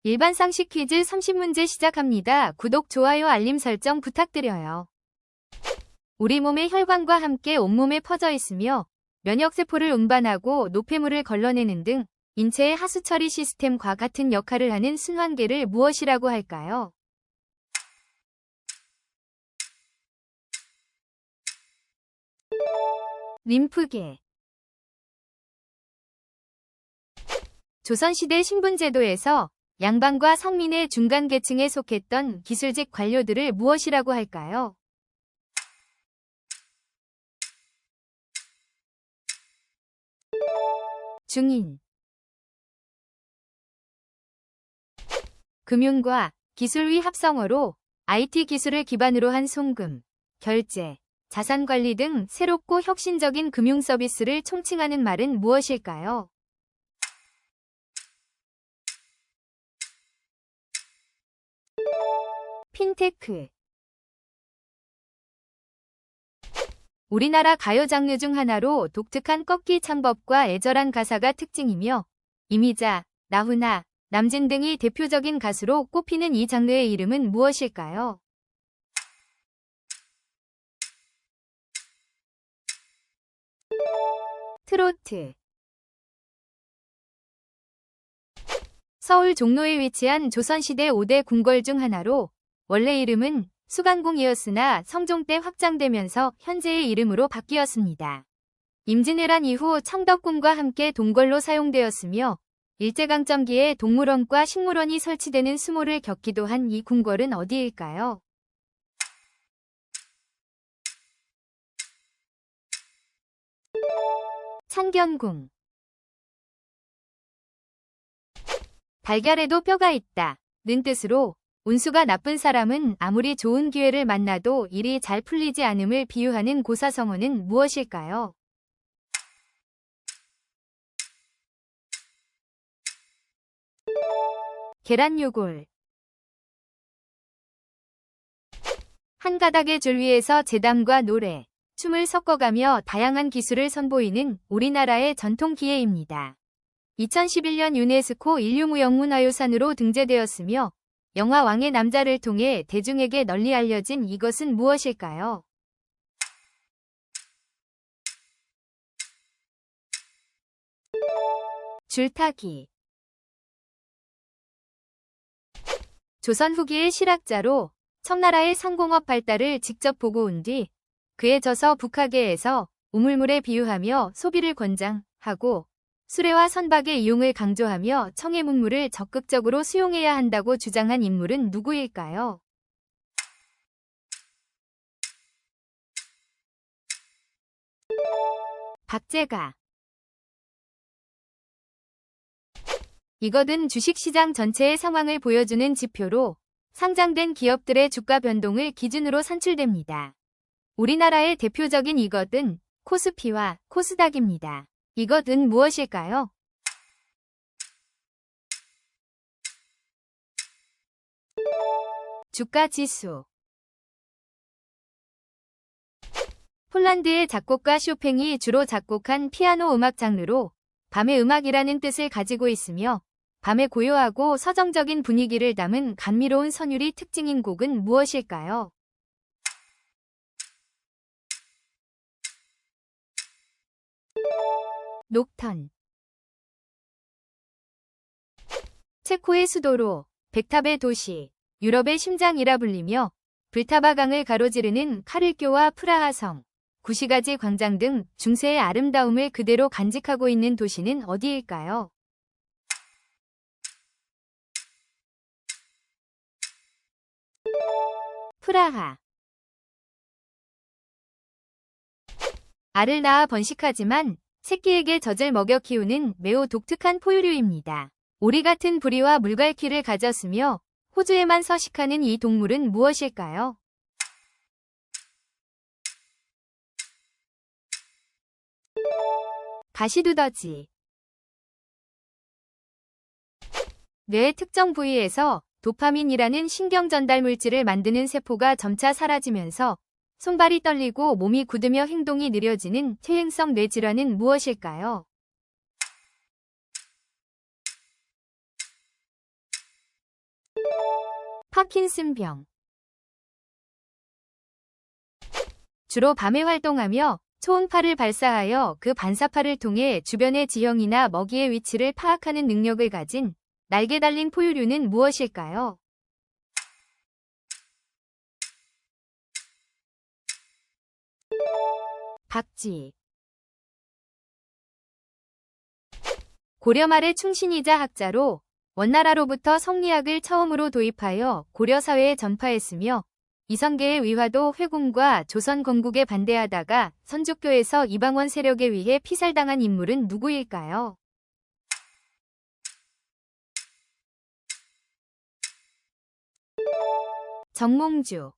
일반 상식 퀴즈 30문제 시작합니다. 구독, 좋아요, 알림 설정 부탁드려요. 우리 몸의 혈관과 함께 온몸에 퍼져 있으며 면역세포를 운반하고 노폐물을 걸러내는 등 인체의 하수 처리 시스템과 같은 역할을 하는 순환계를 무엇이라고 할까요? 림프계. 조선시대 신분제도에서 양반과 성민의 중간 계층에 속했던 기술직 관료들을 무엇이라고 할까요? 중인. 금융과 기술의 합성어로 IT 기술을 기반으로 한 송금, 결제, 자산관리 등 새롭고 혁신적인 금융 서비스를 총칭하는 말은 무엇일까요? 핀테크. 우리나라 가요 장르 중 하나로 독특한 꺾기 창법과 애절한 가사가 특징이며 이미자, 나훈아, 남진 등이 대표적인 가수로 꼽히는 이 장르의 이름은 무엇일까요? 트로트. 서울 종로에 위치한 조선시대 5대 궁궐 중 하나로 원래 이름은 수간궁이었으나 성종 때 확장되면서 현재의 이름으로 바뀌었습니다. 임진왜란 이후 청덕궁과 함께 동궐로 사용되었으며 일제강점기에 동물원과 식물원이 설치되는 수모를 겪기도 한 이 궁궐은 어디일까요? 창경궁. 달걀에도 뼈가 있다 는 뜻으로 운수가 나쁜 사람은 아무리 좋은 기회를 만나도 일이 잘 풀리지 않음을 비유하는 고사성어는 무엇일까요? 계란요골. 한 가닥의 줄 위에서 재담과 노래, 춤을 섞어가며 다양한 기술을 선보이는 우리나라의 전통 기예입니다. 2011년 유네스코 인류무형문화유산으로 등재되었으며 영화 왕의 남자를 통해 대중에게 널리 알려진 이것은 무엇일까요? 줄타기. 조선 후기의 실학자로 청나라의 상공업 발달을 직접 보고 온 뒤 그에 져서 북하계에서 우물물에 비유하며 소비를 권장하고 수레와 선박의 이용을 강조하며 청해 문물을 적극적으로 수용해야 한다고 주장한 인물은 누구일까요? 박제가. 이것은 주식시장 전체의 상황을 보여주는 지표로 상장된 기업들의 주가 변동을 기준으로 산출됩니다. 우리나라의 대표적인 이것은 코스피와 코스닥입니다. 이것은 무엇일까요? 주가지수. 폴란드의 작곡가 쇼팽이 주로 작곡한 피아노 음악 장르로 밤의 음악이라는 뜻을 가지고 있으며 밤의 고요하고 서정적인 분위기를 담은 감미로운 선율이 특징인 곡은 무엇일까요? 녹턴. 체코의 수도로 백탑의 도시, 유럽의 심장이라 불리며 블타바강을 가로지르는 카를교와 프라하성, 구시가지 광장 등 중세의 아름다움을 그대로 간직하고 있는 도시는 어디일까요? 프라하. 알을 낳아 번식하지만 새끼에게 젖을 먹여 키우는 매우 독특한 포유류입니다. 오리 같은 부리와 물갈퀴를 가졌으며 호주에만 서식하는 이 동물은 무엇일까요? 가시두더지. 뇌의 특정 부위에서 도파민이라는 신경 전달 물질을 만드는 세포가 점차 사라지면서 손발이 떨리고 몸이 굳으며 행동이 느려지는 퇴행성 뇌질환은 무엇일까요? 파킨슨병. 주로 밤에 활동하며 초음파를 발사하여 그 반사파를 통해 주변의 지형이나 먹이의 위치를 파악하는 능력을 가진 날개 달린 포유류는 무엇일까요? 박쥐. 고려 말의 충신이자 학자로 원나라로부터 성리학을 처음으로 도입하여 고려 사회에 전파했으며 이성계의 위화도 회궁과 조선 건국에 반대하다가 선조교에서 이방원 세력에 의해 피살당한 인물은 누구일까요? 정몽주.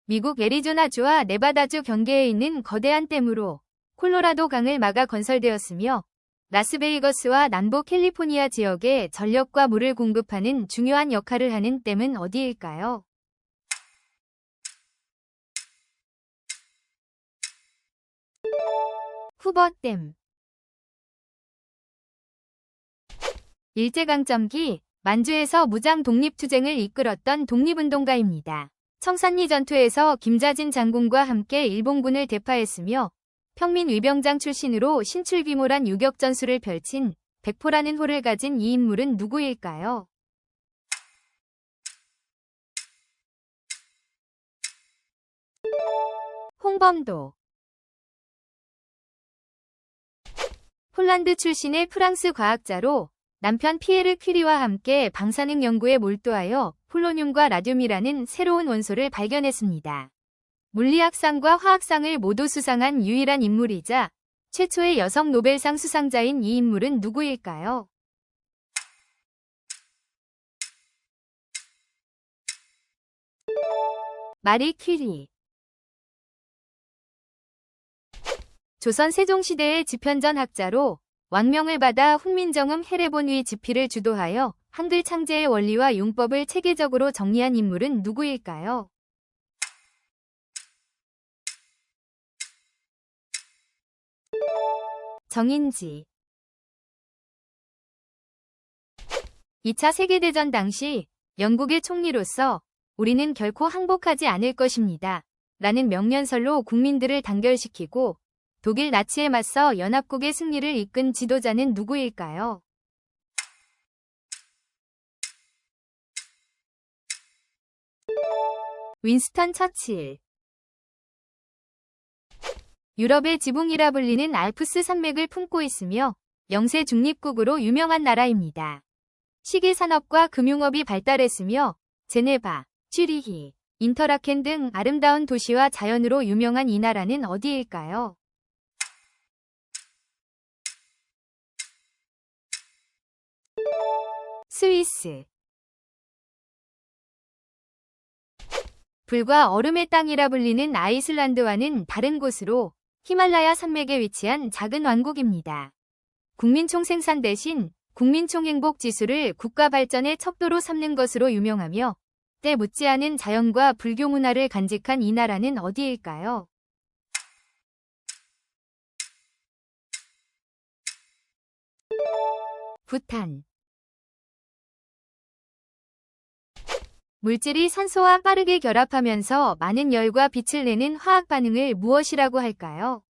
미국 애리조나주와 네바다주 경계에 있는 거대한 댐으로 콜로라도 강을 막아 건설되었으며 라스베이거스와 남부 캘리포니아 지역에 전력과 물을 공급하는 중요한 역할을 하는 댐은 어디일까요? 후버댐. 일제강점기 만주에서 무장 독립투쟁을 이끌었던 독립운동가입니다. 청산리 전투에서 김자진 장군과 함께 일본군을 대파했으며 평민 위병장 출신으로 신출귀몰한 유격전술을 펼친 백포라는 호를 가진 이 인물은 누구일까요? 홍범도. 폴란드 출신의 프랑스 과학자로 남편 피에르 퀴리와 함께 방사능 연구에 몰두하여 폴로늄과 라듐이라는 새로운 원소를 발견했습니다. 물리학상과 화학상을 모두 수상한 유일한 인물이자 최초의 여성 노벨상 수상자인 이 인물은 누구일까요? 마리 퀴리. 조선 세종시대의 지편전 학자로 왕명을 받아 훈민정음 해례본위 집필을 주도하여 한글 창제의 원리와 용법을 체계적으로 정리한 인물은 누구일까요? 정인지. 2차 세계대전 당시 영국의 총리로서 우리는 결코 항복하지 않을 것입니다. 라는 명연설로 국민들을 단결시키고 독일 나치에 맞서 연합국의 승리를 이끈 지도자는 누구일까요? 윈스턴 처칠. 유럽의 지붕이라 불리는 알프스 산맥을 품고 있으며 영세 중립국으로 유명한 나라입니다. 시계산업과 금융업이 발달했으며 제네바, 쥐리히, 인터라켄 등 아름다운 도시와 자연으로 유명한 이 나라는 어디일까요? 스위스. 불과 얼음의 땅이라 불리는 아이슬란드와는 다른 곳으로 히말라야 산맥에 위치한 작은 왕국입니다. 국민총생산 대신 국민총행복지수를 국가 발전의 척도로 삼는 것으로 유명하며 때 묻지않은 자연과 불교 문화를 간직한 이 나라는 어디일까요? 부탄. 물질이 산소와 빠르게 결합하면서 많은 열과 빛을 내는 화학 반응을 무엇이라고 할까요?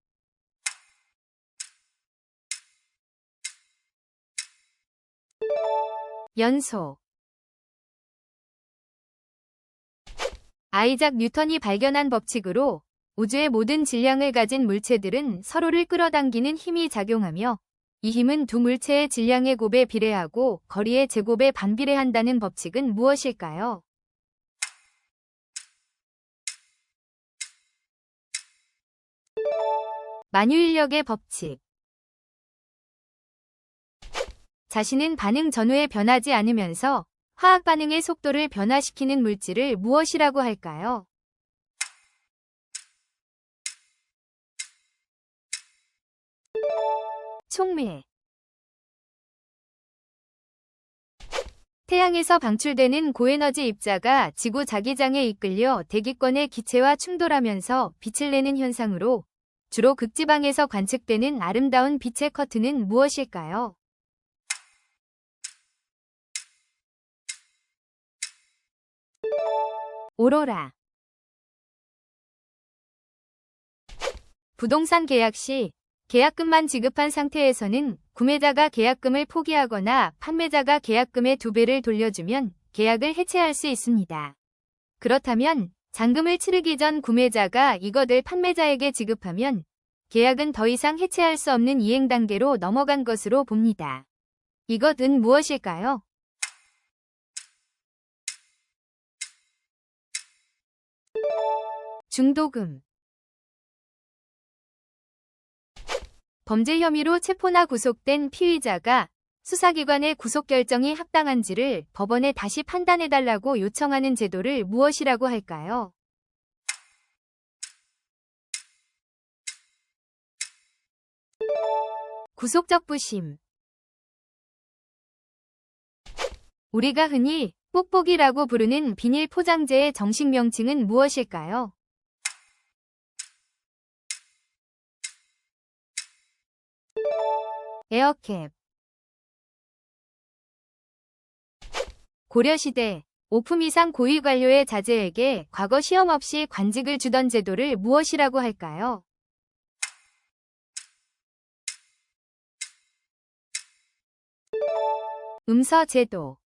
연소. 아이작 뉴턴이 발견한 법칙으로 우주의 모든 질량을 가진 물체들은 서로를 끌어당기는 힘이 작용하며 이 힘은 두 물체의 질량의 곱에 비례하고 거리의 제곱에 반비례한다는 법칙은 무엇일까요? 만유인력의 법칙. 자신은 반응 전후에 변하지 않으면서 화학 반응의 속도를 변화시키는 물질을 무엇이라고 할까요? 촉매. 태양에서 방출되는 고에너지 입자가 지구 자기장에 이끌려 대기권의 기체와 충돌하면서 빛을 내는 현상으로 주로 극지방에서 관측되는 아름다운 빛의 커튼은 무엇일까요? 오로라. 부동산 계약 시 계약금만 지급한 상태에서는 구매자가 계약금을 포기하거나 판매자가 계약금의 2배를 돌려주면 계약을 해체할 수 있습니다. 그렇다면 잔금을 치르기 전 구매자가 이것을 판매자에게 지급하면 계약은 더 이상 해체할 수 없는 이행 단계로 넘어간 것으로 봅니다. 이것은 무엇일까요? 중도금. 범죄 혐의로 체포나 구속된 피의자가 수사기관의 구속결정이 합당한지를 법원에 다시 판단해달라고 요청하는 제도를 무엇이라고 할까요? 구속적 부심. 우리가 흔히 뽁뽁이라고 부르는 비닐 포장재의 정식 명칭은 무엇일까요? 에어캡. 고려시대 오품 이상 고위 관료의 자제에게 과거 시험 없이 관직을 주던 제도를 무엇이라고 할까요? 음서제도.